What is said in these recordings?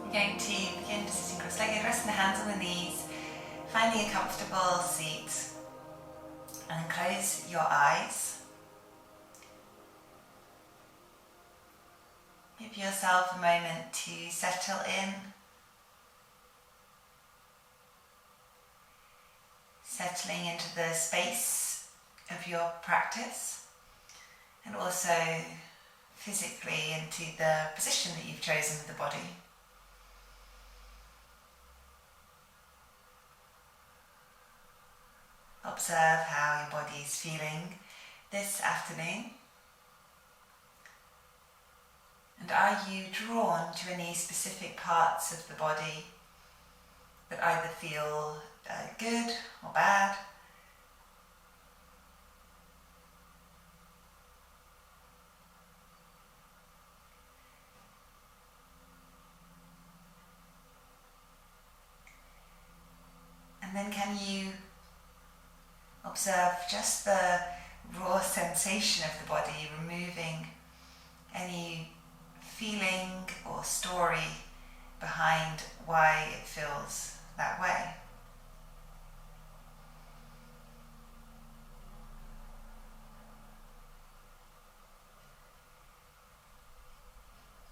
We're going to begin to sitting cross-legged, resting the hands on the knees, finding a comfortable seat, and then close your eyes. Give yourself a moment to settle in, settling into the space of your practice, and also physically into the position that you've chosen with the body. Observe how your body is feeling this afternoon. And are you drawn to any specific parts of the body that either feel good or bad? And then can you observe just the raw sensation of the body, removing any feeling or story behind why it feels that way.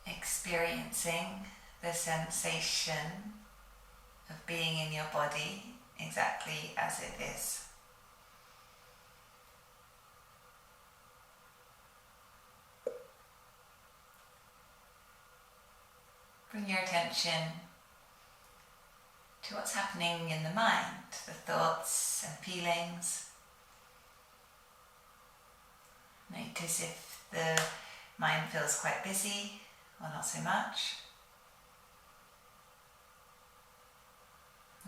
Experiencing the sensation of being in your body exactly as it is. Bring your attention to what's happening in the mind, the thoughts and feelings. Notice if the mind feels quite busy or not so much.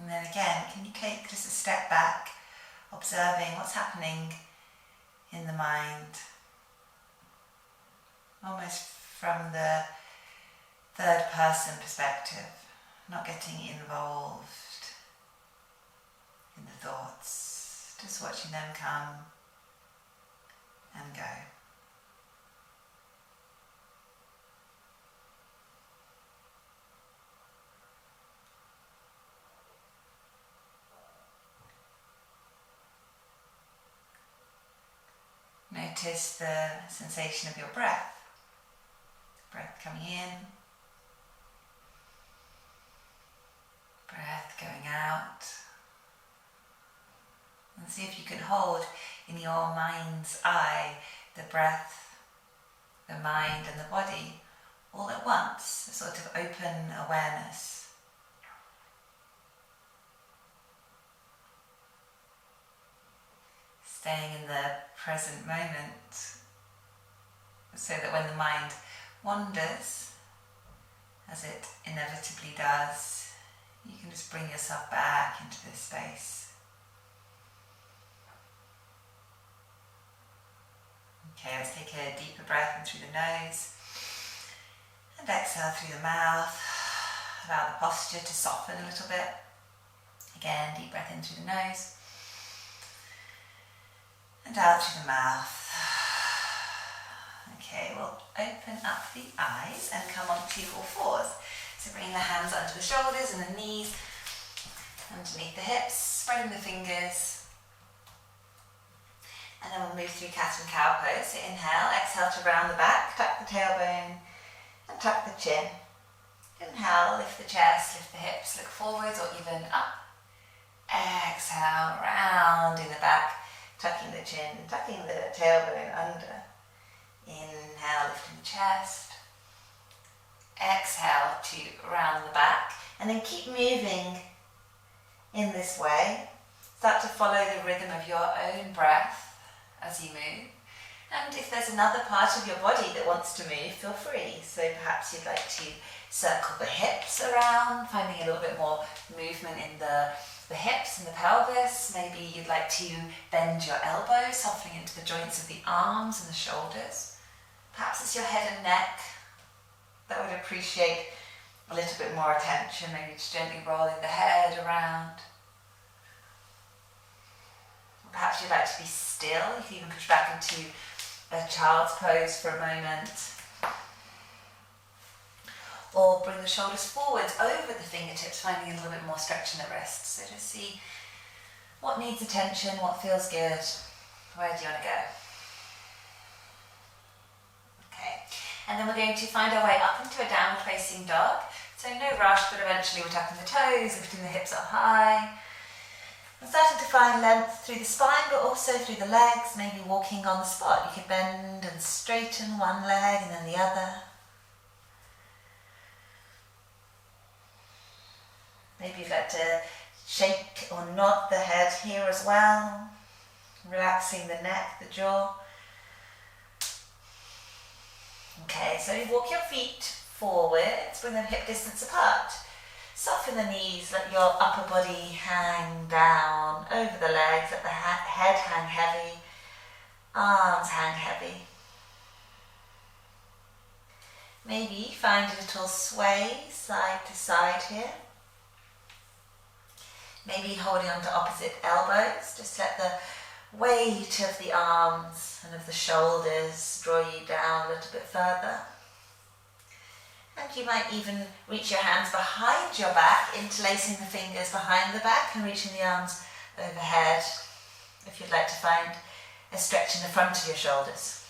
And then again, can you take just a step back, observing what's happening in the mind, almost from the third person perspective, not getting involved in the thoughts, just watching them come and go. Notice the sensation of your breath. Breath coming in, breath going out. And see if you can hold in your mind's eye the breath, the mind and the body all at once, a sort of open awareness. Staying in the present moment so that when the mind wanders, as it inevitably does, you can just bring yourself back into this space. Okay, let's take a deeper breath in through the nose and exhale through the mouth. Allow the posture to soften a little bit. Again, deep breath in through the nose and out through the mouth. Okay, we'll open up the eyes and come onto all fours. So bringing the hands under the shoulders and the knees, underneath the hips, spreading the fingers. And then we'll move through cat and cow pose. So inhale, exhale to round the back, tuck the tailbone and tuck the chin. Inhale, lift the chest, lift the hips, look forwards or even up. Exhale, rounding the back, tucking the chin, tucking the tailbone under. Inhale, lifting the chest. Exhale to round the back. And then keep moving in this way. Start to follow the rhythm of your own breath as you move. And if there's another part of your body that wants to move, feel free. So perhaps you'd like to circle the hips around, finding a little bit more movement in the hips and the pelvis. Maybe you'd like to bend your elbows, softening into the joints of the arms and the shoulders. Perhaps it's your head and neck that would appreciate a little bit more attention, maybe just gently rolling the head around. Perhaps you'd like to be still. You can even push back into a child's pose for a moment. Or bring the shoulders forwards over the fingertips, finding a little bit more stretch in the wrists. So just see what needs attention, what feels good, where do you want to go. Okay, and then we're going to find our way up into a downward facing dog. So no rush, but eventually we're tucking the toes, lifting the hips up high. And starting to find length through the spine, but also through the legs, maybe walking on the spot. You can bend and straighten one leg and then the other. Maybe you'd like to shake or nod the head here as well, relaxing the neck, the jaw. Okay, so you walk your feet forwards, bring them hip distance apart. Soften the knees, let your upper body hang down over the legs, let the head hang heavy, arms hang heavy. Maybe find a little sway side to side here. Maybe holding on to opposite elbows, just let the weight of the arms and of the shoulders draw you down a little bit further. And you might even reach your hands behind your back, interlacing the fingers behind the back and reaching the arms overhead if you'd like to find a stretch in the front of your shoulders.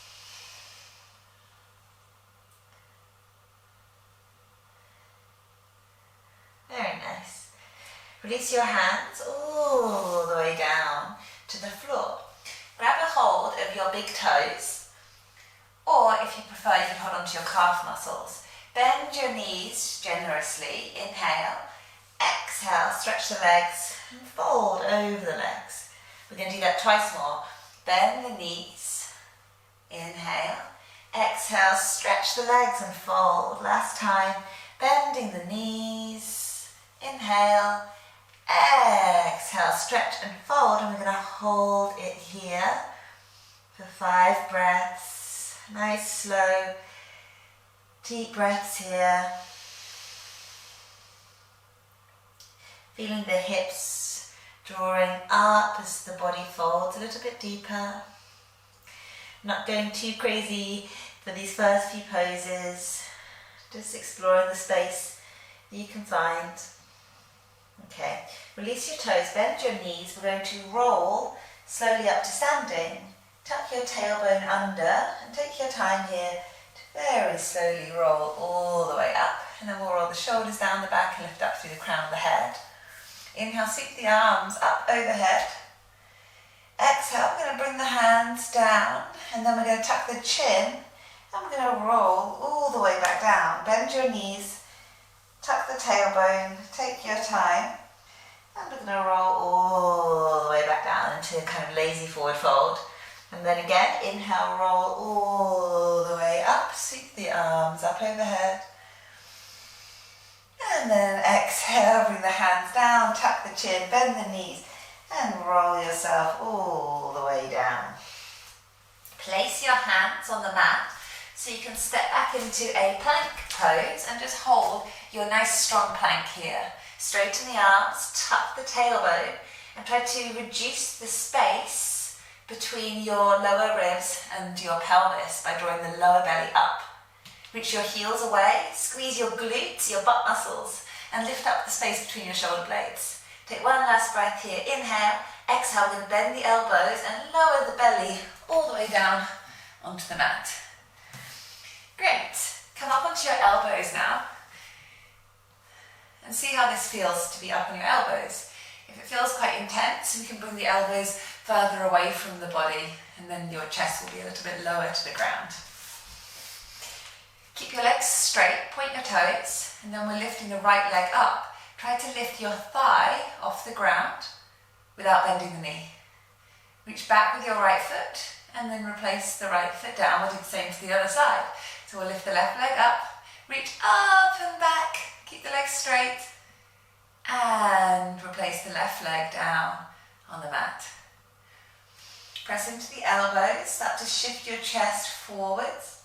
Very nice. Release your hands all the way down to the floor. Grab a hold of your big toes, or if you prefer, you can hold onto your calf muscles. Bend your knees generously, inhale, exhale, stretch the legs and fold over the legs. We're going to do that twice more. Bend the knees, inhale, exhale, stretch the legs and fold. Last time, bending the knees, inhale, exhale, stretch and fold, and we're going to hold it here for 5 breaths. Nice, slow, deep breaths here. Feeling the hips drawing up as the body folds a little bit deeper. Not going too crazy for these first few poses. Just exploring the space you can find. Okay, release your toes, bend your knees. We're going to roll slowly up to standing. Tuck your tailbone under and take your time here to very slowly roll all the way up. And then we'll roll the shoulders down the back and lift up through the crown of the head. Inhale, sweep the arms up overhead. Exhale, we're going to bring the hands down and then we're going to tuck the chin and we're going to roll all the way back down. Bend your knees, tuck the tailbone, take your time, and we're going to roll all the way back down into a kind of lazy forward fold. And then again, inhale, roll all the way up, sweep the arms up overhead. And then exhale, bring the hands down, tuck the chin, bend the knees, and roll yourself all the way down. Place your hands on the mat so you can step back into a plank pose and just hold your nice strong plank here. Straighten the arms, tuck the tailbone, and try to reduce the space between your lower ribs and your pelvis by drawing the lower belly up. Reach your heels away, squeeze your glutes, your butt muscles, and lift up the space between your shoulder blades. Take one last breath here. Inhale, exhale, we're going to bend the elbows and lower the belly all the way down onto the mat. Great. Come up onto your elbows now and see how this feels to be up on your elbows. If it feels quite intense, we can bring the elbows further away from the body and then your chest will be a little bit lower to the ground. Keep your legs straight, point your toes, and then we're lifting the right leg up. Try to lift your thigh off the ground without bending the knee. Reach back with your right foot and then replace the right foot down. We'll do the same to the other side. So we'll lift the left leg up, reach up and back, keep the legs straight, and replace the left leg down on the mat. Press into the elbows, start to shift your chest forwards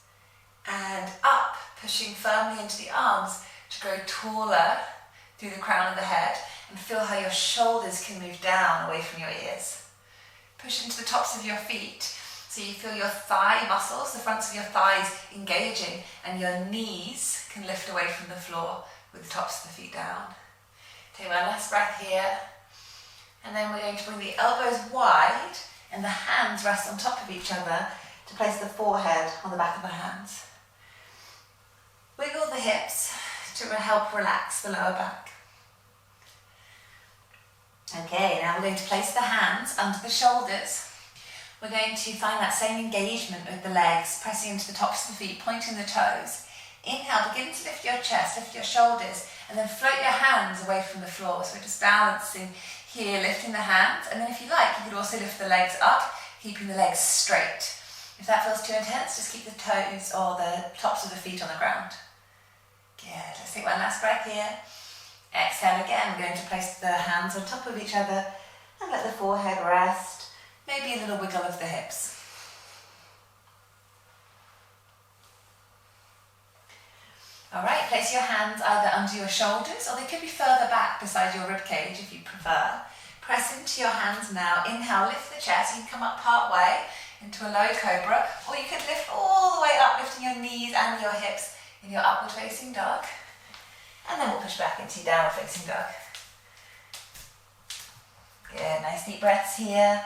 and up, pushing firmly into the arms to grow taller through the crown of the head, and feel how your shoulders can move down away from your ears. Push into the tops of your feet so you feel your thigh muscles, the fronts of your thighs engaging, and your knees can lift away from the floor, with the tops of the feet down. Take one last breath here. And then we're going to bring the elbows wide and the hands rest on top of each other to place the forehead on the back of the hands. Wiggle the hips to help relax the lower back. Okay, now we're going to place the hands under the shoulders. We're going to find that same engagement with the legs, pressing into the tops of the feet, pointing the toes. Inhale, begin to lift your chest, lift your shoulders, and then float your hands away from the floor. So we're just balancing here, lifting the hands, and then if you like, you could also lift the legs up, keeping the legs straight. If that feels too intense, just keep the toes or the tops of the feet on the ground. Good, let's take one last breath here. Exhale again, we're going to place the hands on top of each other and let the forehead rest. Maybe a little wiggle of the hips. Alright, place your hands either under your shoulders or they could be further back beside your ribcage if you prefer. Press into your hands now. Inhale, lift the chest. You can come up part way into a low cobra, or you could lift all the way up, lifting your knees and your hips in your upward facing dog. And then we'll push back into downward facing dog. Good, nice deep breaths here.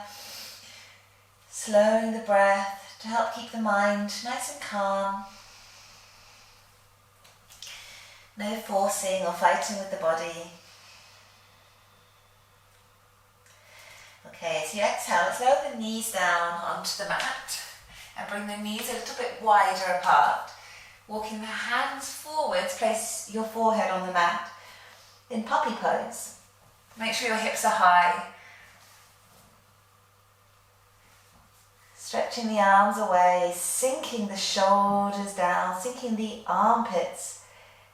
Slowing the breath to help keep the mind nice and calm. No forcing or fighting with the body. Okay, as you exhale, let's lower the knees down onto the mat and bring the knees a little bit wider apart. Walking the hands forwards, place your forehead on the mat in puppy pose. Make sure your hips are high. Stretching the arms away, sinking the shoulders down, sinking the armpits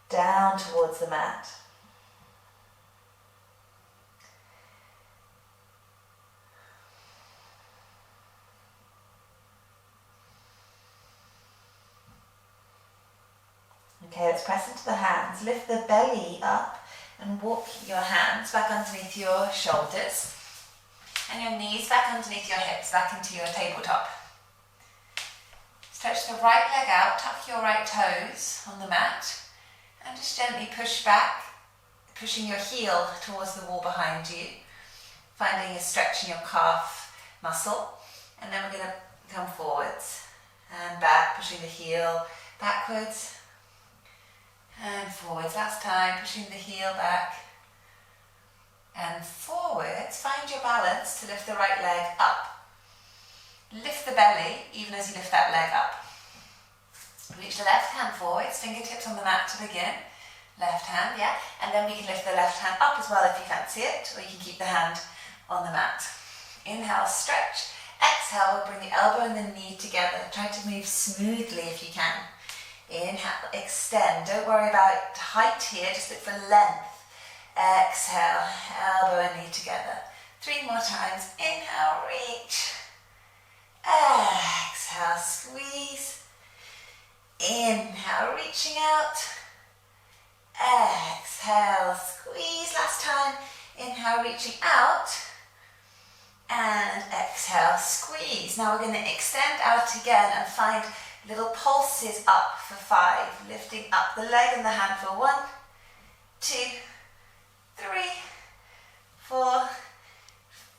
down towards the mat. Okay, let's press into the hands, lift the belly up and walk your hands back underneath your shoulders and your knees back underneath your hips, back into your tabletop. Stretch the right leg out, tuck your right toes on the mat and just gently push back, pushing your heel towards the wall behind you, finding a stretch in your calf muscle, and then we're going to come forwards and back, pushing the heel backwards and forwards. Last time, pushing the heel back and forwards. Find your balance to lift the right leg up. Lift the belly even as you lift that leg up. Reach the left hand forwards, fingertips on the mat to begin. Left hand, yeah. And then we can lift the left hand up as well if you fancy it, or you can keep the hand on the mat. Inhale, stretch. Exhale, we'll bring the elbow and the knee together. Try to move smoothly if you can. Inhale, extend. Don't worry about height here, just look for length. Exhale, elbow and knee together. 3 more times. Inhale, reach. Exhale, squeeze. Inhale, reaching out. Exhale, squeeze. Last time. Inhale, reaching out. And exhale, squeeze. Now we're going to extend out again and find little pulses up for 5. Lifting up the leg and the hand for 1, 2, 3, 4,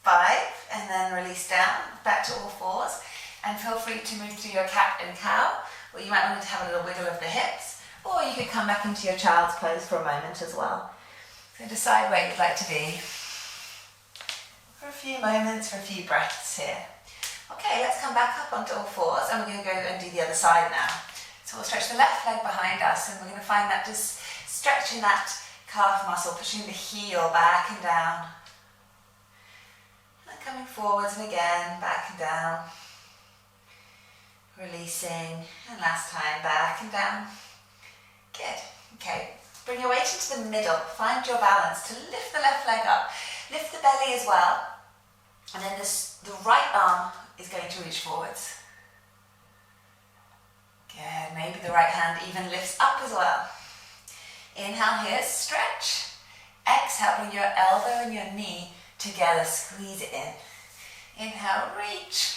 5. And then release down, back to all fours. And feel free to move to your cat and cow, or you might want to have a little wiggle of the hips, or you could come back into your child's pose for a moment as well. So decide where you'd like to be for a few moments, for a few breaths here. Okay, let's come back up onto all fours and we're going to go and do the other side now. So we'll stretch the left leg behind us and we're going to find that just stretching that calf muscle, pushing the heel back and down. And then coming forwards and again, back and down. Releasing, and last time, back and down. Good. Okay, bring your weight into the middle. Find your balance to lift the left leg up. Lift the belly as well. And then the right arm is going to reach forwards. Good. Maybe the right hand even lifts up as well. Inhale here, stretch. Exhale, bring your elbow and your knee together. Squeeze it in. Inhale, reach.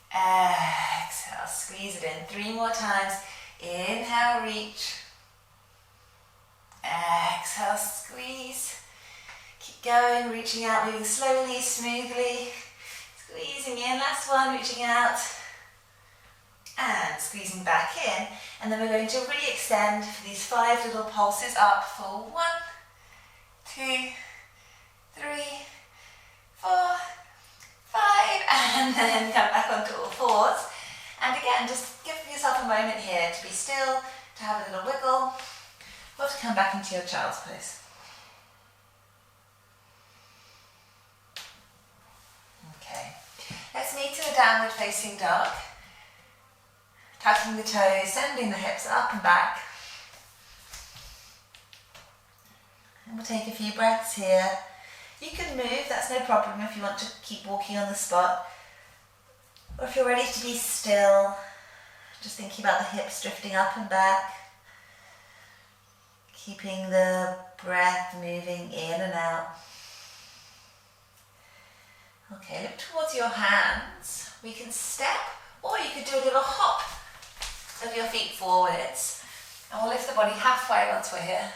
Exhale, squeeze it in. 3 more times. Inhale, reach. Exhale, squeeze. Keep going, reaching out, moving slowly, smoothly. Squeezing in, last one, reaching out. And squeezing back in. And then we're going to re-extend for these 5 little pulses up for 1, 2, 3, 4, 5. And then come back onto all fours. And again, just give yourself a moment here to be still, to have a little wiggle, or to come back into your child's pose. Okay, let's meet in a downward facing dog. Tucking the toes, sending the hips up and back. And we'll take a few breaths here. You can move, that's no problem if you want to keep walking on the spot. Or if you're ready to be still, just thinking about the hips drifting up and back. Keeping the breath moving in and out. Okay, look towards your hands. We can step, or you could do a little hop of your feet forwards. And we'll lift the body halfway once we're here.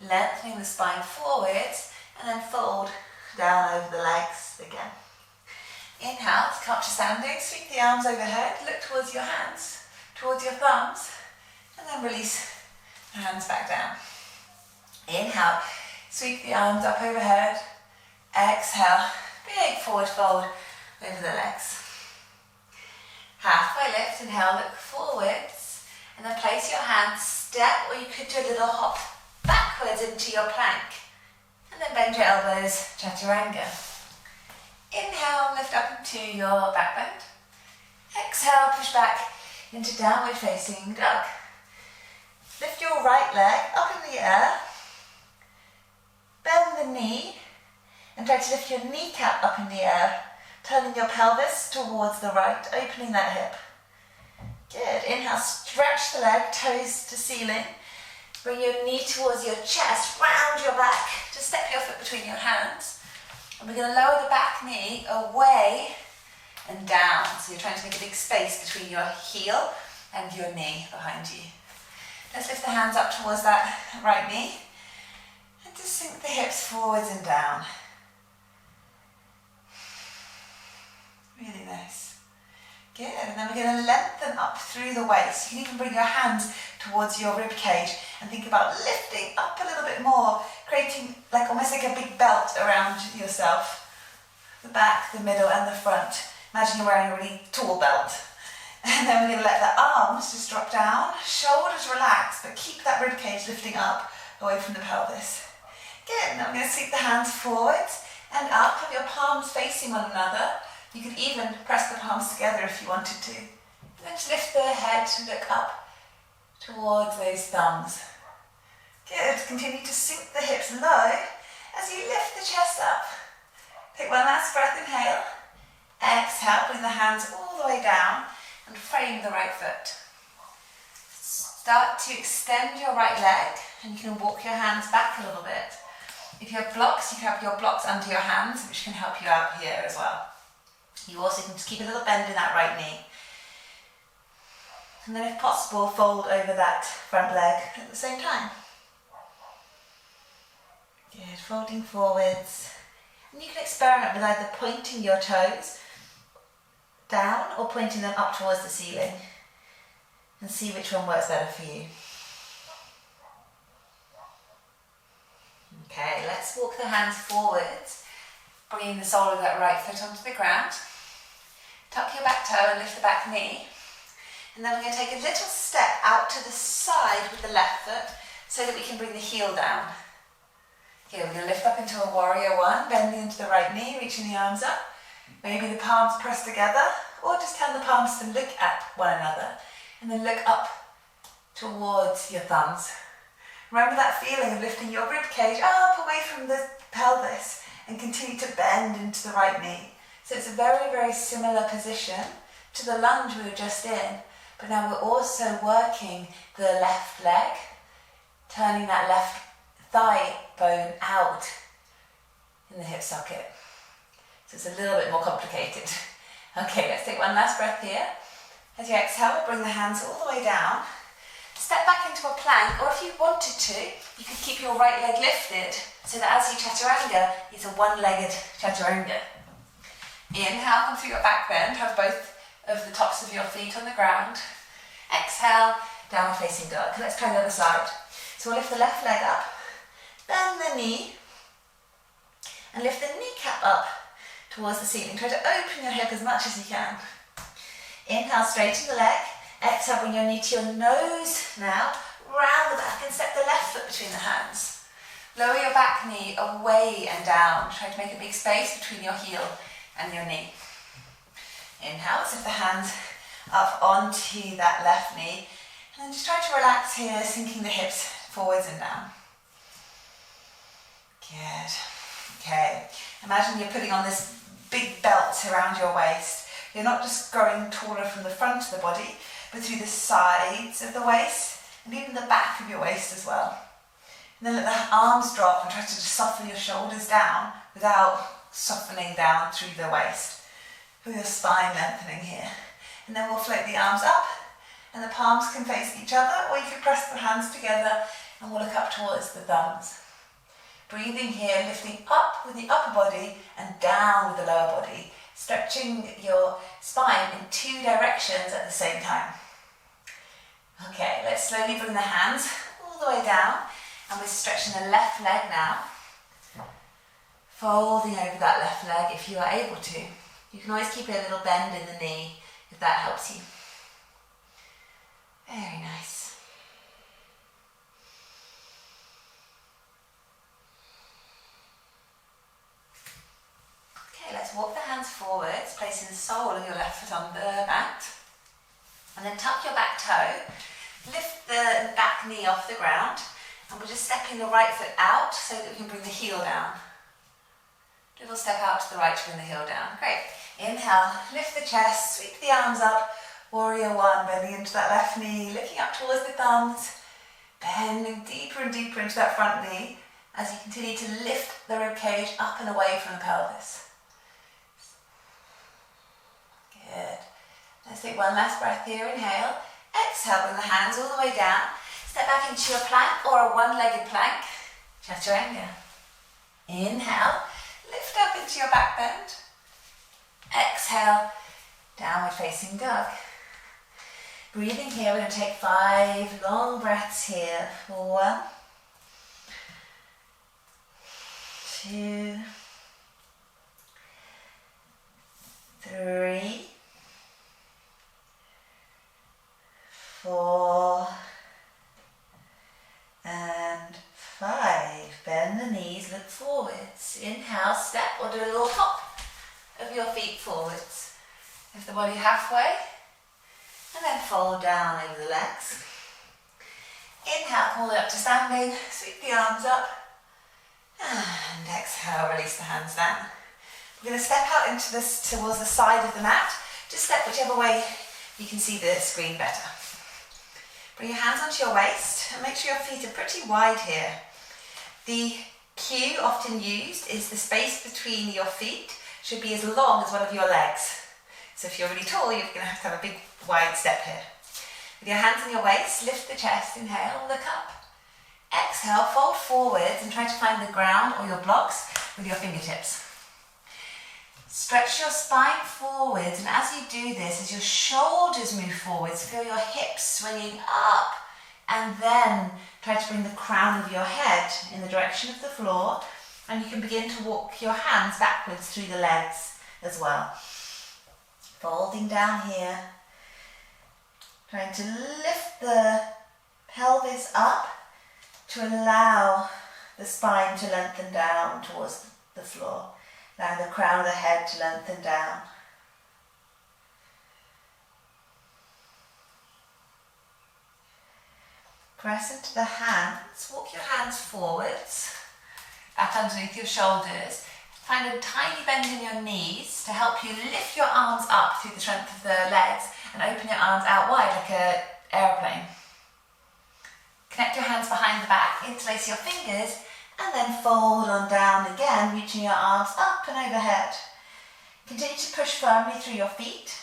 Lengthening the spine forwards, and then fold down over the legs again. Inhale, come to standing, sweep the arms overhead, look towards your hands, towards your thumbs, and then release the hands back down. Inhale, sweep the arms up overhead. Exhale, big forward fold over the legs. Halfway lift, inhale, look forwards, and then place your hands, step, or you could do a little hop backwards into your plank. And then bend your elbows, chaturanga. Inhale, lift up into your back bend. Exhale, push back into downward facing dog. Lift your right leg up in the air. Bend the knee and try to lift your kneecap up in the air, turning your pelvis towards the right, opening that hip. Good. Inhale, stretch the leg, toes to ceiling. Bring your knee towards your chest, round your back. Just step your foot between your hands. And we're going to lower the back knee away and down. So you're trying to make a big space between your heel and your knee behind you. Let's lift the hands up towards that right knee. And just sink the hips forwards and down. Really nice. Good, and then we're going to lengthen up through the waist. You can even bring your hands towards your rib cage and think about lifting up a little bit more, creating like almost like a big belt around yourself. The back, the middle and the front. Imagine you're wearing a really tall belt. And then we're going to let the arms just drop down, shoulders relax, but keep that rib cage lifting up away from the pelvis. Good, now we're going to sweep the hands forwards and up, have your palms facing one another. You could even press the palms together if you wanted to. And then just lift the head and look up towards those thumbs. Good, continue to sink the hips low as you lift the chest up. Take one last breath, inhale. Exhale, bring the hands all the way down and frame the right foot. Start to extend your right leg and you can walk your hands back a little bit. If you have blocks, you can have your blocks under your hands, which can help you out here as well. You also can just keep a little bend in that right knee. And then if possible, fold over that front leg at the same time. Good, folding forwards. And you can experiment with either pointing your toes down or pointing them up towards the ceiling and see which one works better for you. Okay, let's walk the hands forwards, bringing the sole of that right foot onto the ground. Tuck your back toe and lift the back knee. And then we're going to take a little step out to the side with the left foot so that we can bring the heel down. Okay, we're going to lift up into a warrior one, bending into the right knee, reaching the arms up. Maybe the palms pressed together, or just tell the palms to look at one another. And then look up towards your thumbs. Remember that feeling of lifting your rib cage up away from the pelvis and continue to bend into the right knee. So it's a very, very similar position to the lunge we were just in, but now we're also working the left leg, turning that left thigh bone out in the hip socket. So it's a little bit more complicated. Okay, let's take one last breath here. As you exhale, bring the hands all the way down. Step back into a plank, or if you wanted to, you could keep your right leg lifted so that as you chaturanga, it's a one-legged chaturanga. Inhale, come through your back bend, have both of the tops of your feet on the ground. Exhale, downward facing dog. Let's try the other side. So we'll lift the left leg up, bend the knee, and lift the kneecap up towards the ceiling. Try to open your hip as much as you can. Inhale, straighten the leg. Exhale, bring your knee to your nose now. Round the back and step the left foot between the hands. Lower your back knee away and down. Try to make a big space between your heel and your knee. Inhale, lift the hands up onto that left knee. And then just try to relax here, sinking the hips forwards and down. Good. Okay. Imagine you're putting on this big belt around your waist. You're not just growing taller from the front of the body, but through the sides of the waist and even the back of your waist as well. And then let the arms drop and try to just soften your shoulders down without softening down through the waist. Feel your spine lengthening here. And then we'll float the arms up and the palms can face each other, or you can press the hands together and we'll look up towards the thumbs. Breathing here, lifting up with the upper body and down with the lower body. Stretching your spine in two directions at the same time. Okay, let's slowly bring the hands all the way down, and we're stretching the left leg now. Folding over that left leg if you are able to. You can always keep a little bend in the knee if that helps you. Very nice. Okay, let's walk the hands forwards, placing the sole of your left foot on the mat. And then tuck your back toe, lift the back knee off the ground, and we're just stepping the right foot out so that we can bring the heel down. Little step out to the right to bring the heel down. Great. Inhale, lift the chest, sweep the arms up, warrior one, bending into that left knee, looking up towards the thumbs, bending deeper and deeper into that front knee as you continue to lift the ribcage up and away from the pelvis. Good. Let's take one last breath here. Inhale. Exhale, bring the hands all the way down. Step back into your plank or a one-legged plank. Chaturanga. Inhale. Lift up into your back bend. Exhale. Downward facing dog. Breathing here, we're going to take 5 long breaths here. 1, 2, 3, 4, and 5. Bend the knees, look forwards. Inhale, step or do a little hop of your feet forwards. Lift the body halfway, and then fold down over the legs. Inhale, pull it up to standing, sweep the arms up, and exhale, release the hands down. We're going to step out into this towards the side of the mat. Just step whichever way you can see the screen better. Bring your hands onto your waist and make sure your feet are pretty wide here. The cue often used is the space between your feet should be as long as one of your legs. So if you're really tall, you're going to have a big wide step here. With your hands on your waist, lift the chest, inhale, look up. Exhale, fold forwards and try to find the ground or your blocks with your fingertips. Stretch your spine forwards, and as you do this, as your shoulders move forwards, feel your hips swinging up, and then try to bring the crown of your head in the direction of the floor, and you can begin to walk your hands backwards through the legs as well. Folding down here, trying to lift the pelvis up to allow the spine to lengthen down towards the floor. Allow the crown of the head to lengthen down. Press into the hands, walk your hands forwards, back underneath your shoulders. Find a tiny bend in your knees to help you lift your arms up through the strength of the legs and open your arms out wide like an aeroplane. Connect your hands behind the back, interlace your fingers, and then fold on down again, reaching your arms up and overhead. Continue to push firmly through your feet.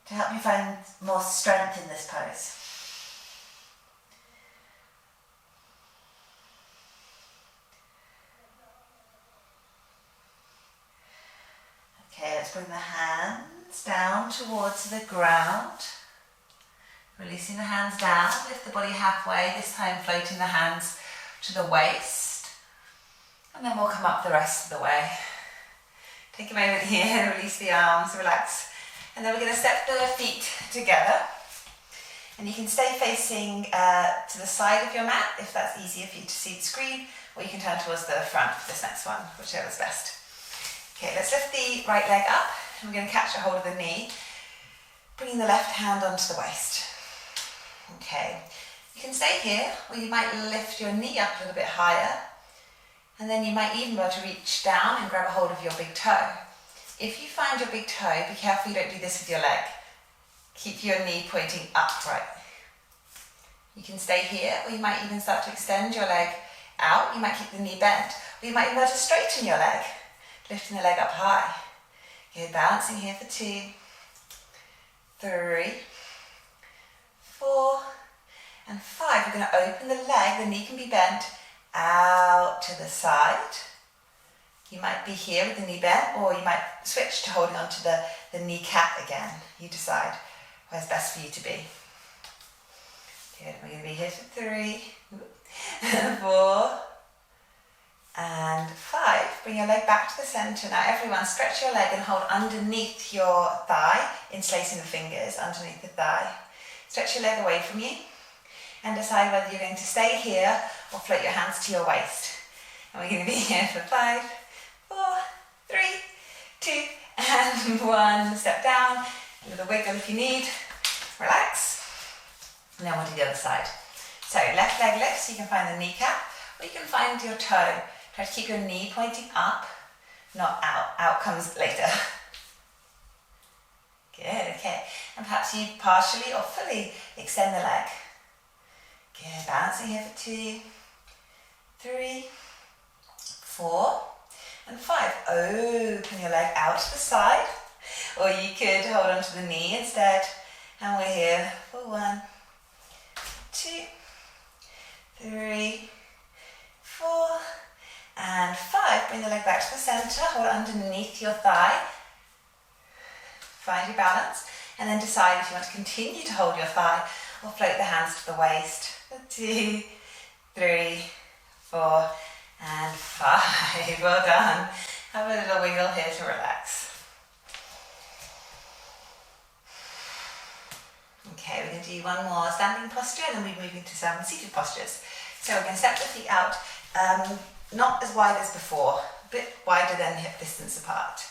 to help you find more strength in this pose. Okay, let's bring the hands down towards the ground. Releasing the hands down, lift the body halfway, this time floating the hands to the waist. And then we'll come up the rest of the way. Take a moment here, release the arms, relax. And then we're going to step the feet together. And you can stay facing to the side of your mat if that's easier for you to see the screen, or you can turn towards the front for this next one, whichever's best. Okay, let's lift the right leg up, and we're going to catch a hold of the knee, bringing the left hand onto the waist. Okay, you can stay here, or you might lift your knee up a little bit higher, and then you might even be able to reach down and grab a hold of your big toe. If you find your big toe, be careful you don't do this with your leg. Keep your knee pointing upright. You can stay here, or you might even start to extend your leg out. You might keep the knee bent, or you might even be able to straighten your leg, lifting the leg up high. Good, balancing here for 2, 3, 4, and 5. We're going to open the leg, the knee can be bent out to the side. You might be here with the knee bent, or you might switch to holding on to the kneecap again. You decide where's best for you to be. Good, we're going to be here for 3, 4, and 5. Bring your leg back to the centre. Now everyone, stretch your leg and hold underneath your thigh, interlacing the fingers underneath the thigh. Stretch your leg away from you and decide whether you're going to stay here or float your hands to your waist. And we're going to be here for 5, 4, 3, 2, and 1. Step down, a little wiggle if you need. Relax. And then we'll do the other side. So left leg lifts, so you can find the kneecap, or you can find your toe. Try to keep your knee pointing up, not out. Out comes later. Good, okay. And perhaps you partially or fully extend the leg. Good, balancing here for 2, 3, 4, and 5. Open your leg out to the side, or you could hold onto the knee instead. And we're here for 1, 2, 3, 4, and 5. Bring the leg back to the centre, hold underneath your thigh. Find your balance, and then decide if you want to continue to hold your thigh or float the hands to the waist. 2, 3, 4, and 5. Well done. Have a little wiggle here to relax. Okay, we're going to do one more standing posture, and then we're moving to some seated postures. So we're going to step the feet out, not as wide as before, a bit wider than hip distance apart.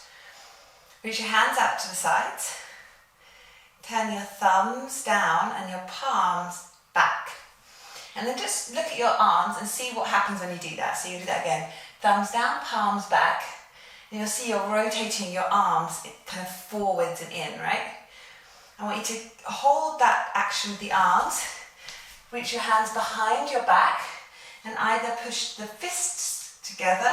Reach your hands out to the sides. Turn your thumbs down and your palms back. And then just look at your arms and see what happens when you do that. So you do that again. Thumbs down, palms back. And you'll see you're rotating your arms kind of forwards and in, right? I want you to hold that action with the arms. Reach your hands behind your back and either push the fists together,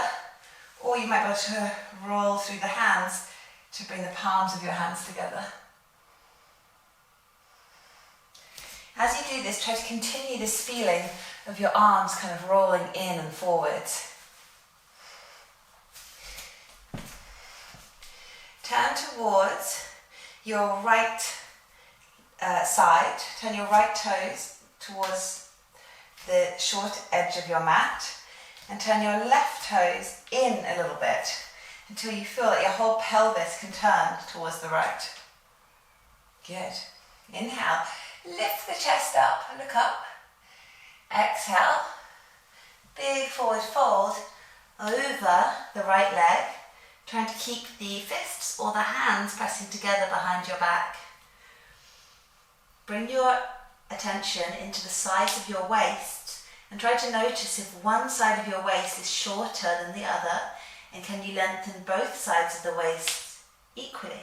or you might be able to roll through the hands to bring the palms of your hands together. As you do this, try to continue this feeling of your arms kind of rolling in and forwards. Turn towards your right side. Turn your right toes towards the short edge of your mat, and turn your left toes in a little bit until you feel that your whole pelvis can turn towards the right. Good. Inhale. Lift the chest up, look up. Exhale. Big forward fold over the right leg, trying to keep the fists or the hands pressing together behind your back. Bring your attention into the sides of your waist and try to notice if one side of your waist is shorter than the other, and can you lengthen both sides of the waist equally.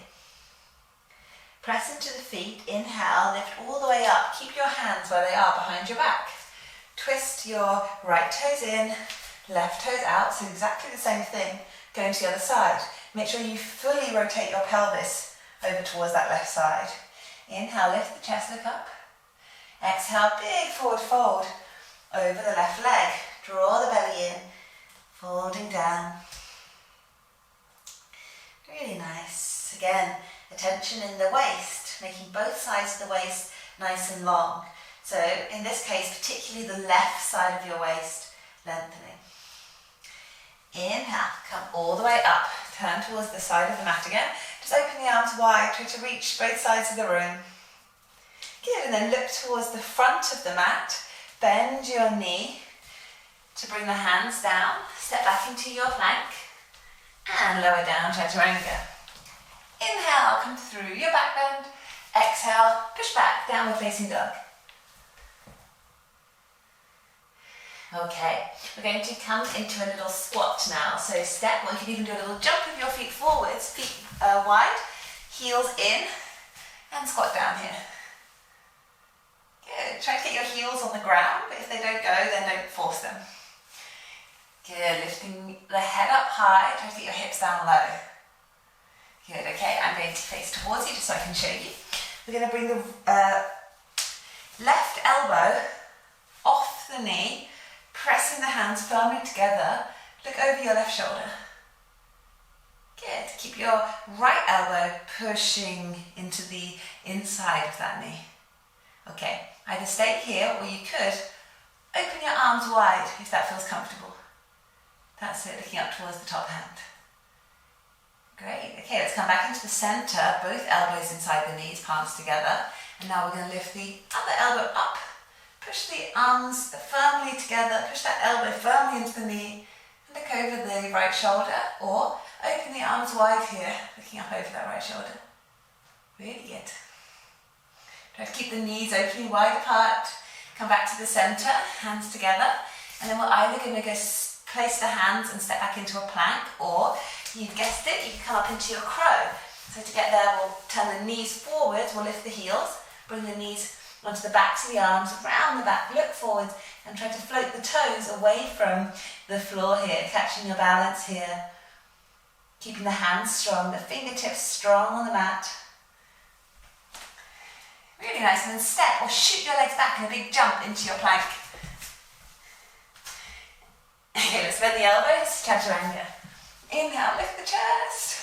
Press into the feet, inhale, lift all the way up. Keep your hands where they are behind your back. Twist your right toes in, left toes out, so exactly the same thing, going to the other side. Make sure you fully rotate your pelvis over towards that left side. Inhale, lift the chest, look up. Exhale, big forward fold over the left leg. Draw the belly in, folding down. Really nice. Again, attention in the waist, making both sides of the waist nice and long. So in this case, particularly the left side of your waist lengthening. Inhale, come all the way up. Turn towards the side of the mat again. Just open the arms wide, try to reach both sides of the room. Good, and then look towards the front of the mat. Bend your knee to bring the hands down. Step back into your plank. And lower down, chaturanga. Inhale, come through your back bend. Exhale, push back, downward facing dog. Okay, we're going to come into a little squat now. So step, or you can even do a little jump of your feet forwards, feet wide, heels in, and squat down here. Good, try to get your heels on the ground, but if they don't go, then don't force them. Good, lifting the head up high, try to get your hips down low. Good, okay, I'm going to face towards you just so I can show you. We're going to bring the left elbow off the knee, pressing the hands firmly together. Look over your left shoulder. Good, keep your right elbow pushing into the inside of that knee. Okay, either stay here or you could open your arms wide if that feels comfortable. That's it, looking up towards the top hand. Great, okay, let's come back into the center, both elbows inside the knees, palms together. And now we're going to lift the other elbow up, push the arms firmly together, push that elbow firmly into the knee, and look over the right shoulder, or open the arms wide here, looking up over that right shoulder. Really good. Try to keep the knees opening wide apart, come back to the center, hands together, and then we're either going to go place the hands and step back into a plank, or you've guessed it, you can come up into your crow. So to get there, we'll turn the knees forwards, we'll lift the heels, bring the knees onto the backs of the arms, around the back, look forwards, and try to float the toes away from the floor here, catching your balance here. Keeping the hands strong, the fingertips strong on the mat. Really nice, and then step or shoot your legs back in a big jump into your plank. Okay, let's bend the elbows, chaturanga. Inhale, lift the chest.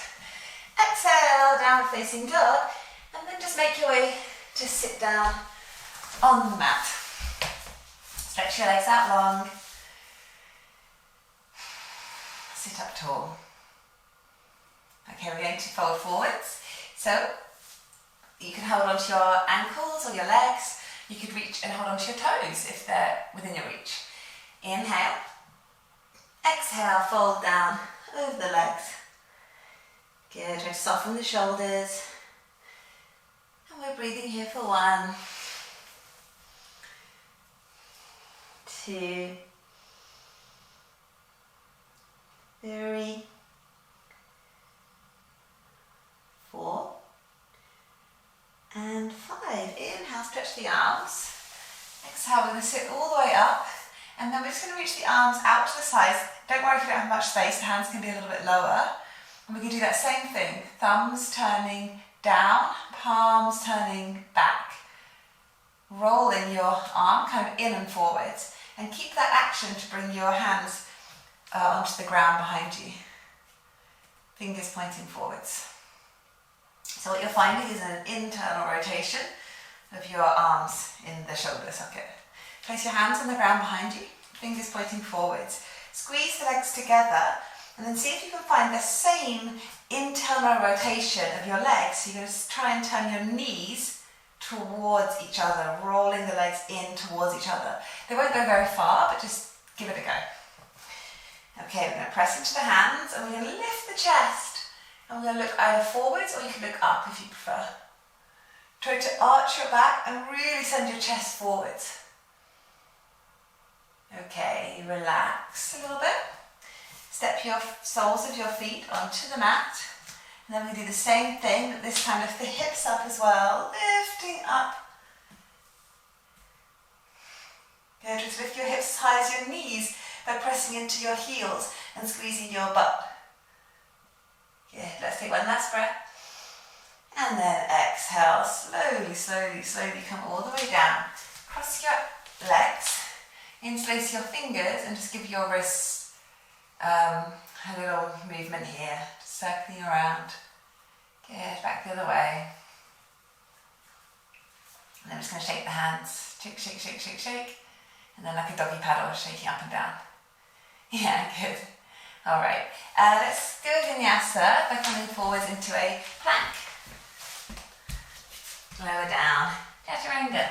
Exhale, downward facing dog. And then just make your way to sit down on the mat. Stretch your legs out long. Sit up tall. Okay, we're going to fold forwards. So you can hold onto your ankles or your legs. You could reach and hold onto your toes if they're within your reach. Inhale. Exhale, fold down over the legs. Good, try to soften the shoulders. And we're breathing here for 1, 2, 3, 4, and 5. Inhale, stretch the arms. Exhale, we're going to sit all the way up. And then we're just going to reach the arms out to the sides. Don't worry if you don't have much space, the hands can be a little bit lower. And we can do that same thing. Thumbs turning down, palms turning back. Rolling your arm kind of in and forwards. And keep that action to bring your hands onto the ground behind you. Fingers pointing forwards. So what you're finding is an internal rotation of your arms in the shoulder socket. Place your hands on the ground behind you, fingers pointing forwards. Squeeze the legs together and then see if you can find the same internal rotation of your legs. So you're going to try and turn your knees towards each other, rolling the legs in towards each other. They won't go very far, but just give it a go. Okay, we're going to press into the hands and we're going to lift the chest. And we're going to look either forwards or you can look up if you prefer. Try to arch your back and really send your chest forwards. Okay, relax a little bit. Step your soles of your feet onto the mat. And then we do the same thing, but this time lift the hips up as well. Lifting up. Good, just lift your hips as high as your knees by pressing into your heels and squeezing your butt. Good, let's take one last breath. And then exhale, slowly, slowly, slowly come all the way down. Cross your legs, interlace your fingers and just give your wrists a little movement here, just circling around. Good, back the other way. And then I'm just going to shake the hands, shake, shake, shake, shake, shake. And then like a doggy paddle, shaking up and down. Yeah, good. All right, let's go vinyasa by coming forwards into a plank. Lower down, chaturanga.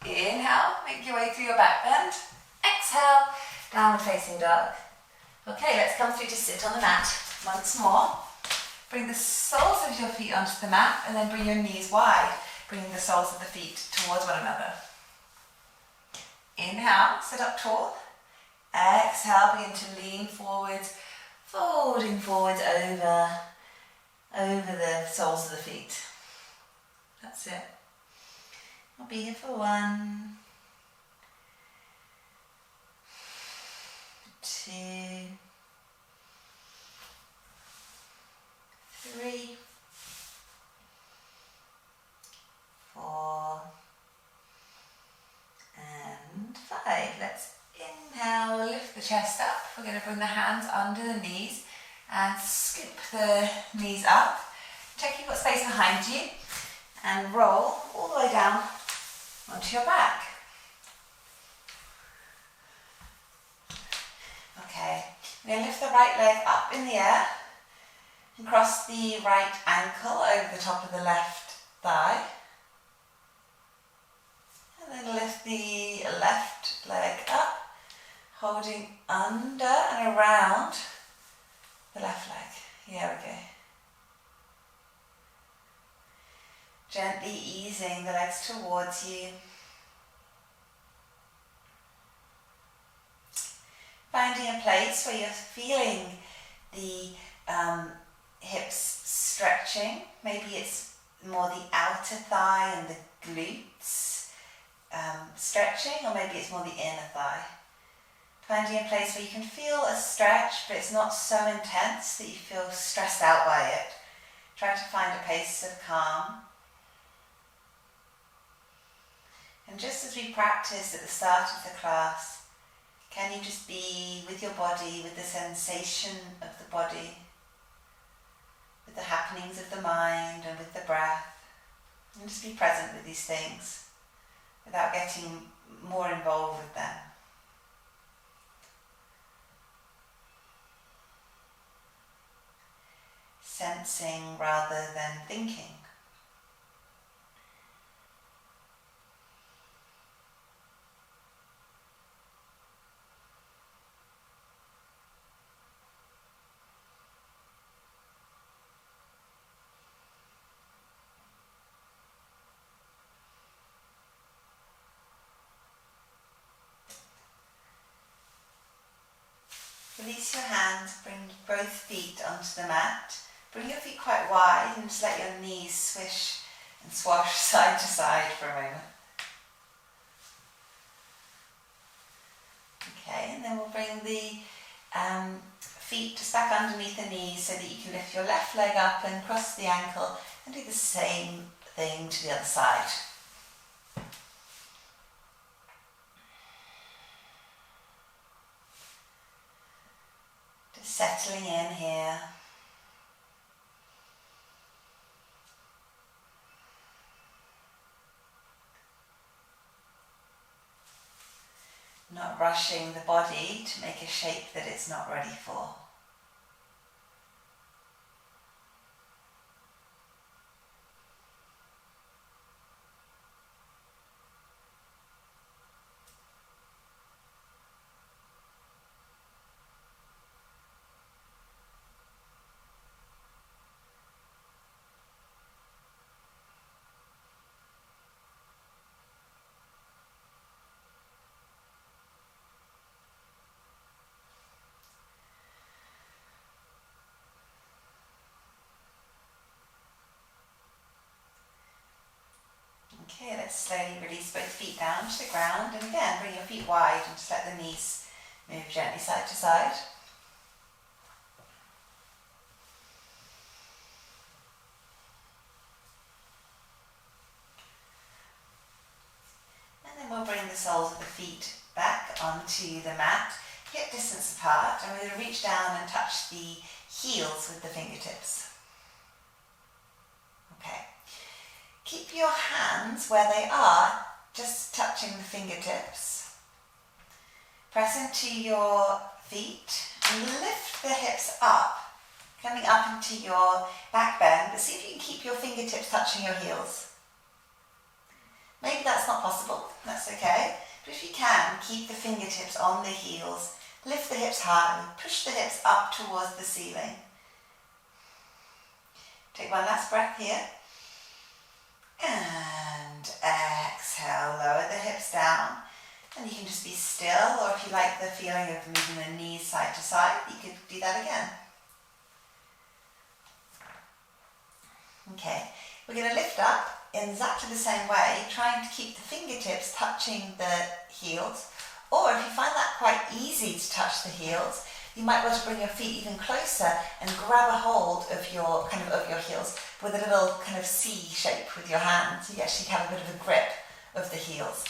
Inhale, make your way through your back bend. Exhale, downward facing dog. Okay, let's come through to sit on the mat once more. Bring the soles of your feet onto the mat and then bring your knees wide, bringing the soles of the feet towards one another. Inhale, sit up tall. Exhale, begin to lean forwards, folding forwards over the soles of the feet. That's it. I'll be here for 1, 2, 3, 4, and 5. Let's inhale, lift the chest up. We're going to bring the hands under the knees and scoop the knees up. Check you've got space behind you and roll all the way down onto your back. Okay, we're going to lift the right leg up in the air and cross the right ankle over the top of the left thigh. And then lift the left leg up, holding under and around the left leg. Here we go. Gently easing the legs towards you. Finding a place where you're feeling the hips stretching. Maybe it's more the outer thigh and the glutes stretching, or maybe it's more the inner thigh. Finding a place where you can feel a stretch, but it's not so intense that you feel stressed out by it. Try to find a place of calm. And just as we practiced at the start of the class, can you just be with your body, with the sensation of the body, with the happenings of the mind and with the breath, and just be present with these things without getting more involved with them. Sensing rather than thinking. Release your hands, bring both feet onto the mat. Bring your feet quite wide and just let your knees swish and swash side to side for a moment. Okay, and then we'll bring the feet just back underneath the knees so that you can lift your left leg up and cross the ankle and do the same thing to the other side. Just settling in here. Not rushing the body to make a shape that it's not ready for. Okay, let's slowly release both feet down to the ground, and again bring your feet wide and just let the knees move gently side to side. the soles of the feet back onto the mat, hip distance apart, and we're going to reach down and touch the heels with the fingertips. Okay. Keep your hands where they are, just touching the fingertips. Press into your feet and lift the hips up, coming up into your back bend, but see if you can keep your fingertips touching your heels. Maybe that's not possible, that's okay, but if you can, keep the fingertips on the heels, lift the hips high, push the hips up towards the ceiling. Take one last breath here, and exhale, lower the hips down, and you can just be still, or if you like the feeling of moving the knees side to side, you could do that again. Okay, we're going to lift up in exactly the same way, trying to keep the fingertips touching the heels, or if you find that quite easy to touch the heels, you might want to bring your feet even closer and grab a hold of your heels with a little kind of C shape with your hands, so you actually have a bit of a grip of the heels.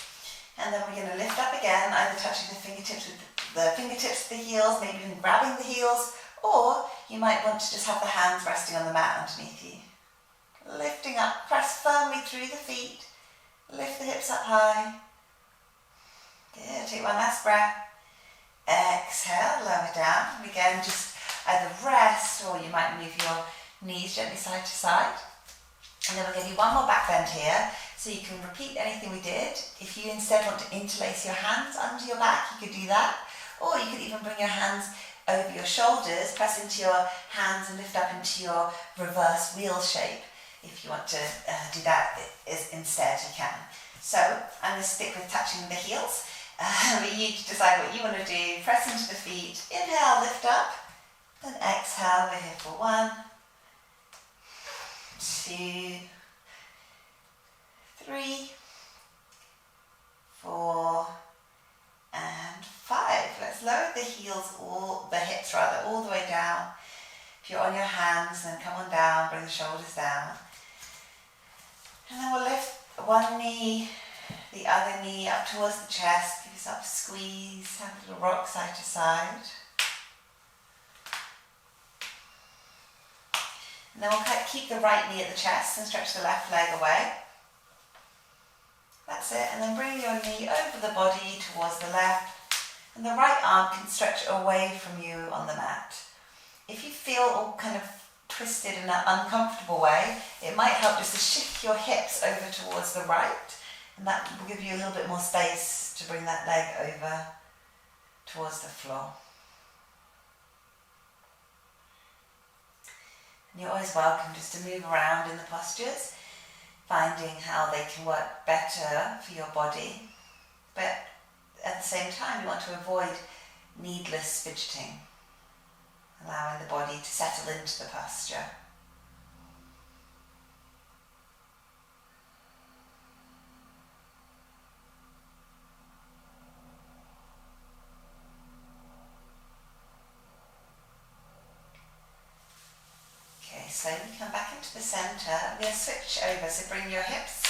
And then we're going to lift up again, either touching the fingertips with the fingertips of the heels, maybe even grabbing the heels, or you might want to just have the hands resting on the mat underneath you. Lifting up, press firmly through the feet, lift the hips up high. Good, take one last breath. Exhale, lower down. And again, just either rest or you might move your knees gently side to side. And then we're going to do one more back bend here, so you can repeat anything we did. If you instead want to interlace your hands under your back, you could do that. Or you could even bring your hands over your shoulders, press into your hands and lift up into your reverse wheel shape. If you want to do that instead, you can. So I'm going to stick with touching the heels. But you decide what you want to do. Press into the feet. Inhale, lift up. Then exhale, we're here for 1, 2, 3, 4, and 5. Let's lower the heels, the hips all the way down. If you're on your hands, then come on down, bring the shoulders down. And then we'll lift one knee, the other knee up towards the chest. Give yourself a squeeze, have a little rock side to side. And then we'll keep the right knee at the chest and stretch the left leg away. That's it. And then bring your knee over the body towards the left. And the right arm can stretch away from you on the mat. If you feel all kind of twisted in an uncomfortable way, it might help just to shift your hips over towards the right, and that will give you a little bit more space to bring that leg over towards the floor. And you're always welcome just to move around in the postures, finding how they can work better for your body, but at the same time you want to avoid needless fidgeting, allowing the body to settle into the posture. Okay, slowly come back into the centre. We're going to switch over, so bring your hips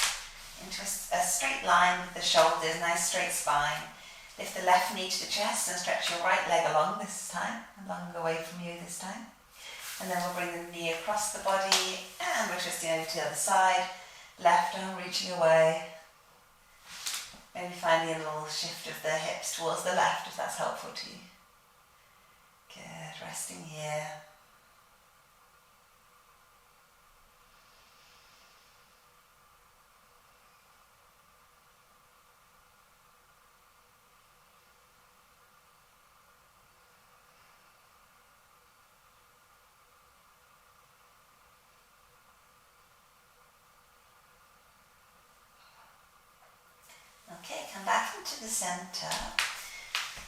into a straight line with the shoulders, nice straight spine. Lift the left knee to the chest and stretch your right leg along this time, along away from you this time. And then we'll bring the knee across the body and we're twisting over to the other side. Left arm reaching away. Maybe finding a little shift of the hips towards the left if that's helpful to you. Good, resting here. Okay, come back into the centre.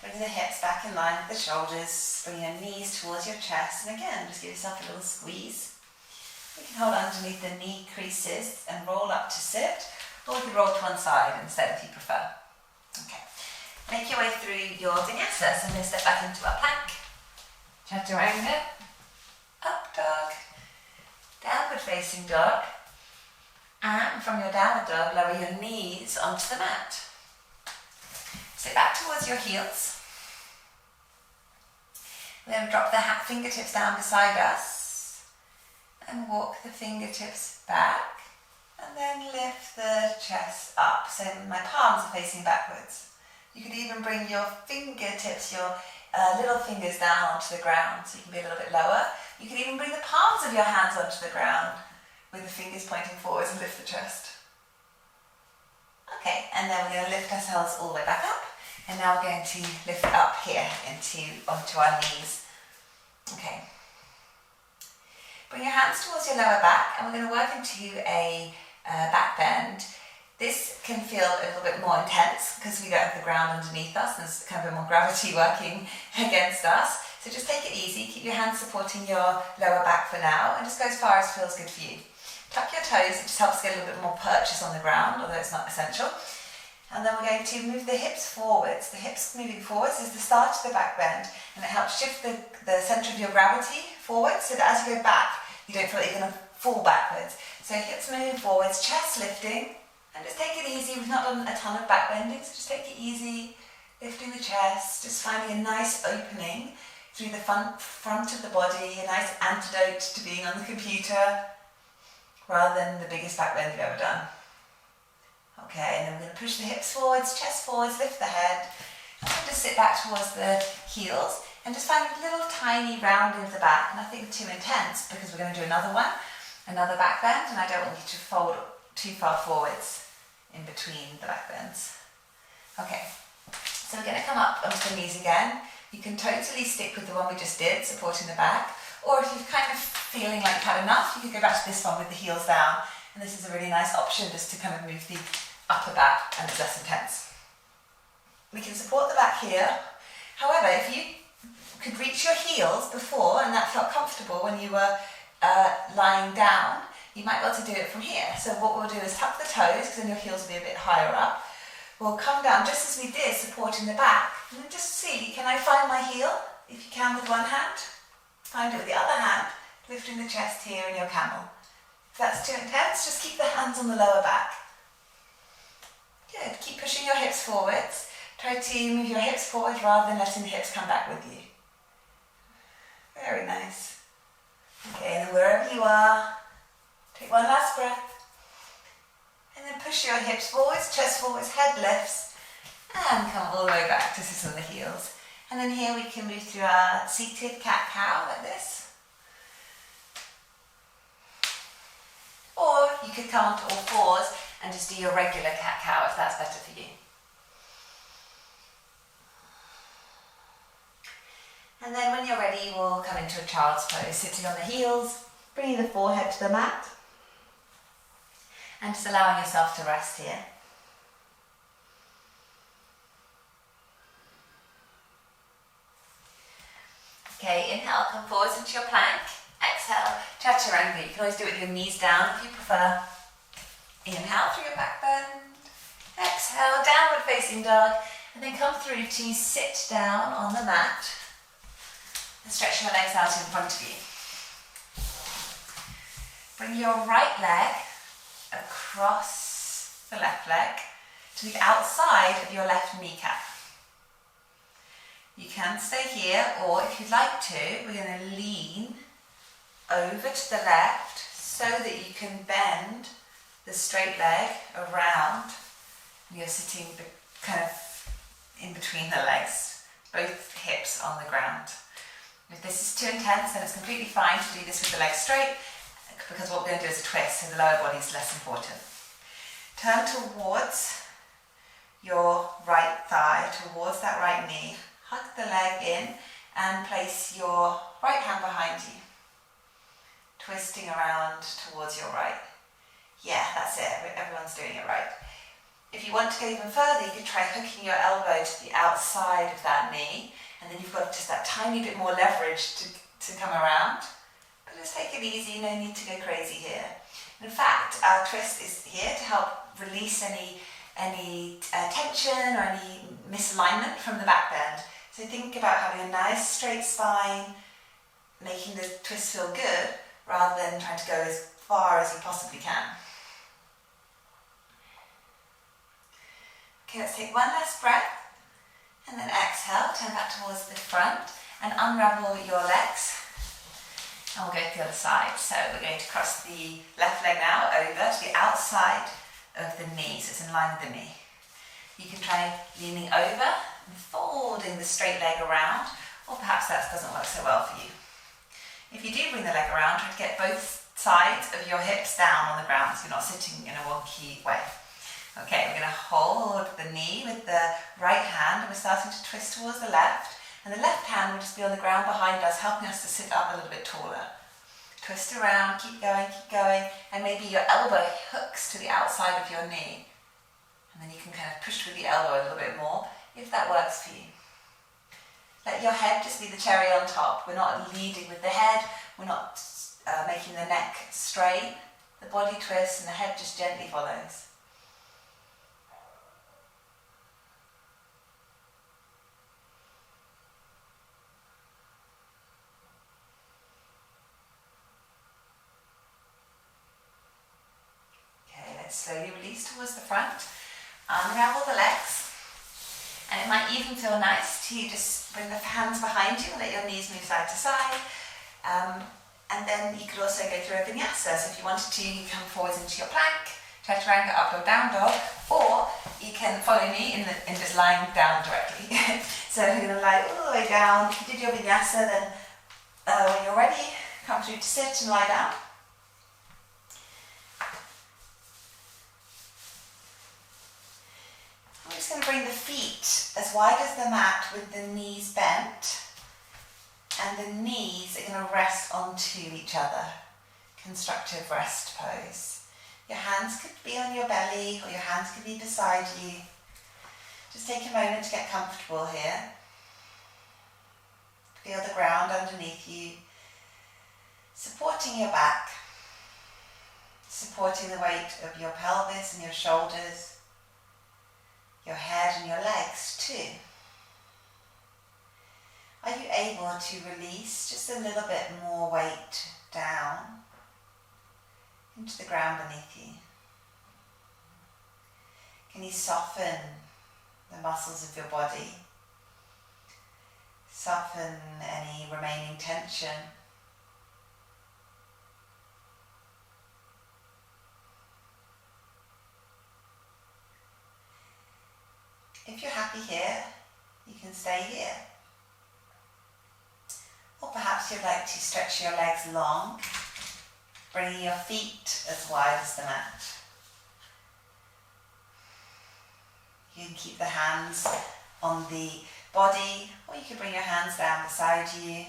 Bring the hips back in line with the shoulders. Bring your knees towards your chest. And again, just give yourself a little squeeze. You can hold underneath the knee creases and roll up to sit. Or you can roll to one side instead if you prefer. Okay. Make your way through your vinyasa. So I'm going to step back into our plank. Chaturanga. Up dog. Downward facing dog. And from your downward dog, lower your knees onto the mat. Sit back towards your heels. We're going to drop the fingertips down beside us and walk the fingertips back, and then lift the chest up so my palms are facing backwards. You could even bring your fingertips, your little fingers down onto the ground so you can be a little bit lower. You can even bring the palms of your hands onto the ground with the fingers pointing forwards and lift the chest. Okay, and then we're going to lift ourselves all the way back up, and now we're going to lift up here onto our knees. Okay. Bring your hands towards your lower back, and we're going to work into a back bend. This can feel a little bit more intense because we don't have the ground underneath us. There's kind of a bit more gravity working against us. So just take it easy. Keep your hands supporting your lower back for now, and just go as far as feels good for you. Tuck your toes. It just helps get a little bit more purchase on the ground, although it's not essential. And then we're going to move the hips forwards. The hips moving forwards is the start of the back bend, and it helps shift the centre of your gravity forwards so that as you go back, you don't feel like you're going to fall backwards. So hips moving forwards, chest lifting, and just take it easy. We've not done a ton of back bending, so just take it easy, lifting the chest, just finding a nice opening through the front of the body, a nice antidote to being on the computer, rather than the biggest back bend you've ever done. Okay, and then we're going to push the hips forwards, chest forwards, lift the head, and then just sit back towards the heels, and just find a little tiny rounding of the back, nothing too intense, because we're going to do another one, another back bend, and I don't want you to fold too far forwards in between the back bends. Okay, so we're going to come up onto the knees again. You can totally stick with the one we just did, supporting the back, or if you're kind of feeling like you've had enough, you can go back to this one with the heels down, and this is a really nice option just to kind of move the upper back, and it's less intense. We can support the back here. However, if you could reach your heels before and that felt comfortable when you were lying down, you might be able to do it from here. So what we'll do is tuck the toes, because then your heels will be a bit higher up. We'll come down just as we did, supporting the back, and then just see, can I find my heel? If you can with one hand, find it with the other hand, lifting the chest here in your camel. If that's too intense, just keep the hands on the lower back. Good, keep pushing your hips forwards. Try to move your hips forward rather than letting the hips come back with you. Very nice. Okay, and then wherever you are, take one last breath. And then push your hips forwards, chest forwards, head lifts, and come all the way back to sit on the heels. And then here we can move through our seated cat-cow like this. Or you could come onto all fours and just do your regular cat-cow if that's better for you. And then when you're ready, we'll come into a child's pose, sitting on the heels, bringing the forehead to the mat, and just allowing yourself to rest here. Okay, inhale, come forwards into your plank. Exhale, chaturanga. You can always do it with your knees down if you prefer. Inhale through your back bend. Exhale, downward facing dog. And then come through to sit down on the mat. And stretch your legs out in front of you. Bring your right leg across the left leg to the outside of your left kneecap. You can stay here, or if you'd like to, we're going to lean over to the left so that you can bend the straight leg around. You're sitting kind of in between the legs, both hips on the ground. If this is too intense, then it's completely fine to do this with the legs straight, because what we're going to do is a twist, so the lower body is less important. Turn towards your right thigh, towards that right knee. Hug the leg in and place your right hand behind you. Twisting around towards your right. Yeah, that's it. Everyone's doing it right. If you want to go even further, you could try hooking your elbow to the outside of that knee, and then you've got just that tiny bit more leverage to come around. But just take it easy, no need to go crazy here. In fact, our twist is here to help release any tension or any misalignment from the back bend. So think about having a nice straight spine, making the twist feel good, rather than trying to go as far as you possibly can. Okay, let's take one last breath. And then exhale, turn back towards the front and unravel your legs. And we'll go to the other side. So we're going to cross the left leg now over to the outside of the knee, so it's in line with the knee. You can try leaning over and folding the straight leg around, or perhaps that doesn't work so well for you. If you do bring the leg around, try to get both sides of your hips down on the ground so you're not sitting in a wonky way. Okay, we're going to hold the knee with the right hand, and we're starting to twist towards the left, and the left hand will just be on the ground behind us, helping us to sit up a little bit taller. Twist around, keep going, and maybe your elbow hooks to the outside of your knee. And then you can kind of push with the elbow a little bit more, if that works for you. Let your head just be the cherry on top. We're not leading with the head, we're not making the neck straight. The body twists and the head just gently follows. Slowly release towards the front, unravel the legs, and it might even feel nice to just bring the hands behind you and let your knees move side to side, and then you could also go through a vinyasa. So if you wanted to, you can come forwards into your plank, chaturanga, up or down dog, or you can follow me in just lying down directly. So you're going to lie all the way down. If you did your vinyasa, then when you're ready, come through to sit and lie down. I'm just going to bring the feet as wide as the mat with the knees bent, and the knees are going to rest onto each other. Constructive rest pose. Your hands could be on your belly or your hands could be beside you. Just take a moment to get comfortable here. Feel the ground underneath you, supporting your back, supporting the weight of your pelvis and your shoulders, your head and your legs too. Are you able to release just a little bit more weight down into the ground beneath you? Can you soften the muscles of your body? Soften any remaining tension. If you're happy here, you can stay here. Or perhaps you'd like to stretch your legs long, bringing your feet as wide as the mat. You can keep the hands on the body, or you can bring your hands down beside you,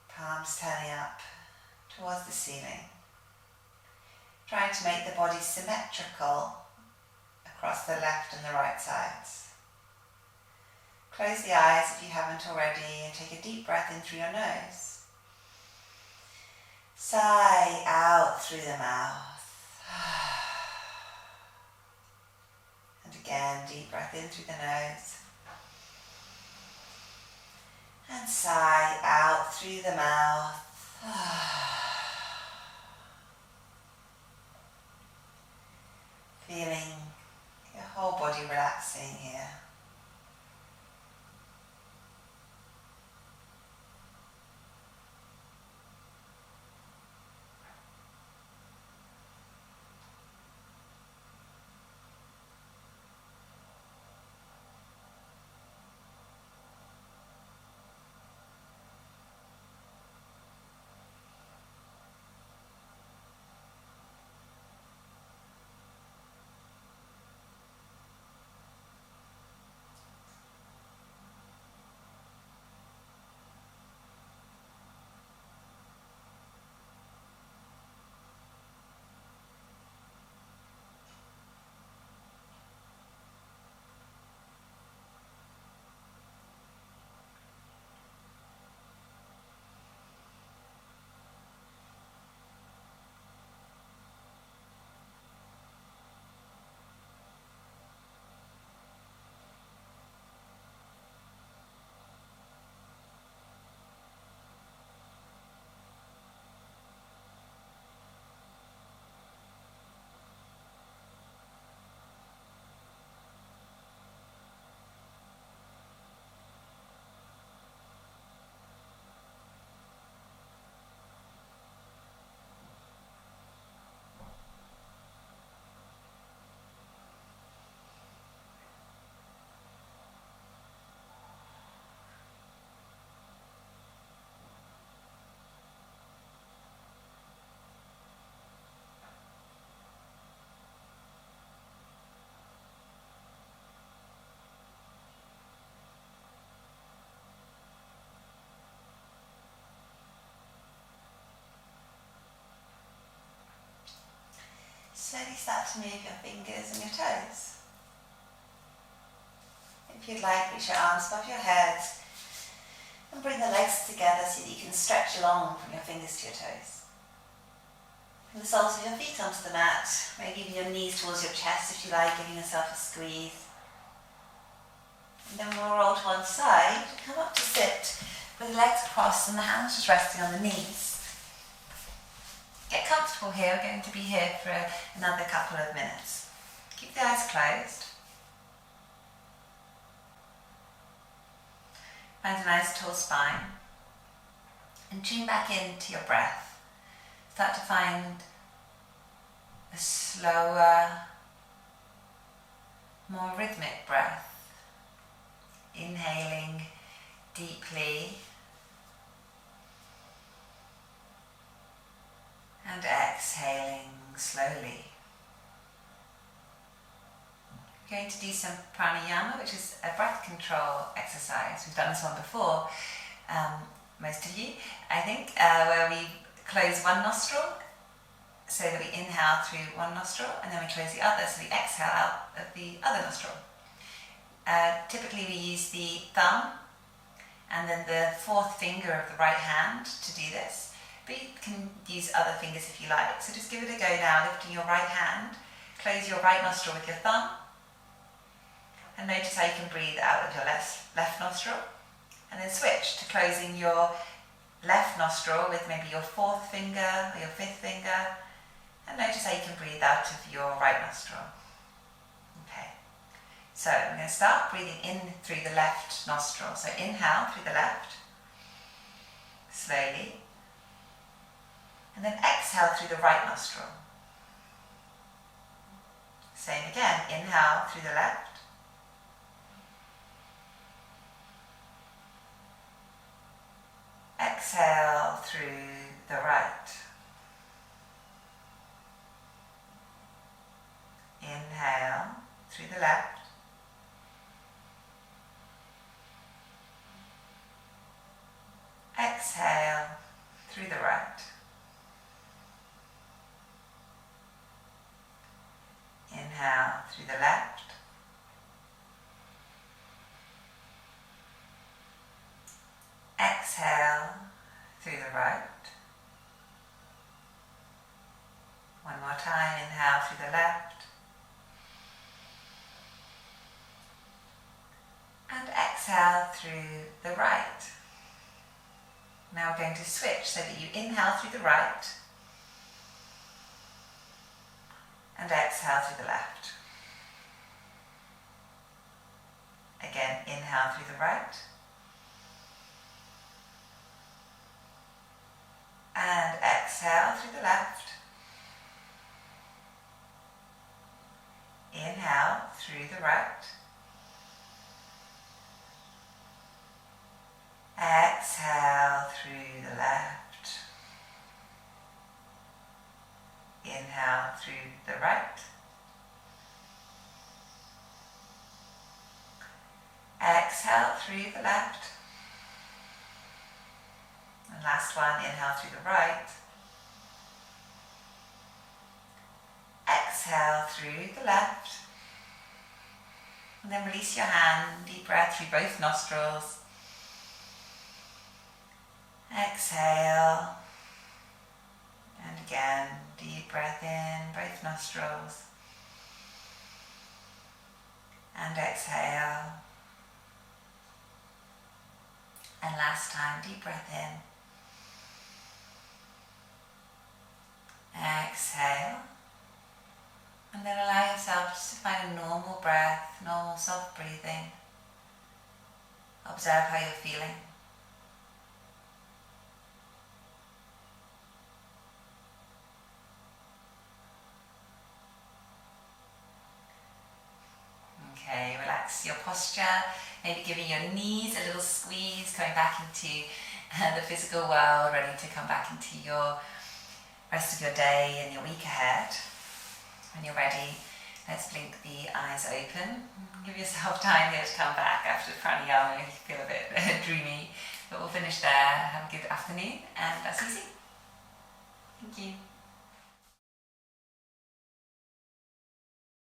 palms turning up towards the ceiling. Trying to make the body symmetrical across the left and the right sides. Close the eyes if you haven't already and take a deep breath in through your nose. Sigh out through the mouth. And again, deep breath in through the nose. And sigh out through the mouth. Feeling your whole body relaxing here. slowly start to move your fingers and your toes. If you'd like, reach your arms above your head and bring the legs together so that you can stretch along from your fingers to your toes. Bring the soles of your feet onto the mat, maybe even your knees towards your chest if you like, giving yourself a squeeze. And then we'll roll to one side, come up to sit with the legs crossed and the hands just resting on the knees. Get comfortable here, we're going to be here for another couple of minutes. Keep the eyes closed. Find a nice tall spine and tune back into your breath. Start to find a slower, more rhythmic breath. Inhaling deeply and exhaling slowly. We're going to do some pranayama, which is a breath control exercise. We've done this one before, most of you, I think, where we close one nostril so that we inhale through one nostril and then we close the other so we exhale out of the other nostril. Typically we use the thumb and then the fourth finger of the right hand to do this, but you can use other fingers if you like. So just give it a go now, lifting your right hand, close your right nostril with your thumb, and notice how you can breathe out of your left nostril, and then switch to closing your left nostril with maybe your fourth finger or your fifth finger, and notice how you can breathe out of your right nostril. Okay, so we're going to start breathing in through the left nostril. So inhale through the left, slowly, and then exhale through the right nostril. Same again, inhale through the left, exhale through the right. Inhale through the left. Exhale through the right. Inhale through the left. Exhale through the right. One more time, inhale through the left. And exhale through the right. Now we're going to switch so that you inhale through the right and exhale through the left. Again, inhale through the right and exhale through the left. Inhale through the right. Exhale through the left. Inhale through the right. Exhale through the left. And last one, inhale through the right. Exhale through the left. And then release your hand, deep breath through both nostrils. Exhale, and again, deep breath in, both nostrils, and exhale, and last time, deep breath in, exhale, and then allow yourself just to find a normal breath, normal soft breathing. Observe how you're feeling. Okay, relax your posture, maybe giving your knees a little squeeze, coming back into the physical world, ready to come back into your rest of your day and your week ahead. When you're ready, let's blink the eyes open. Give yourself time here to come back after pranayama if you feel a bit dreamy. But we'll finish there. Have a good afternoon and that's easy. Thank you.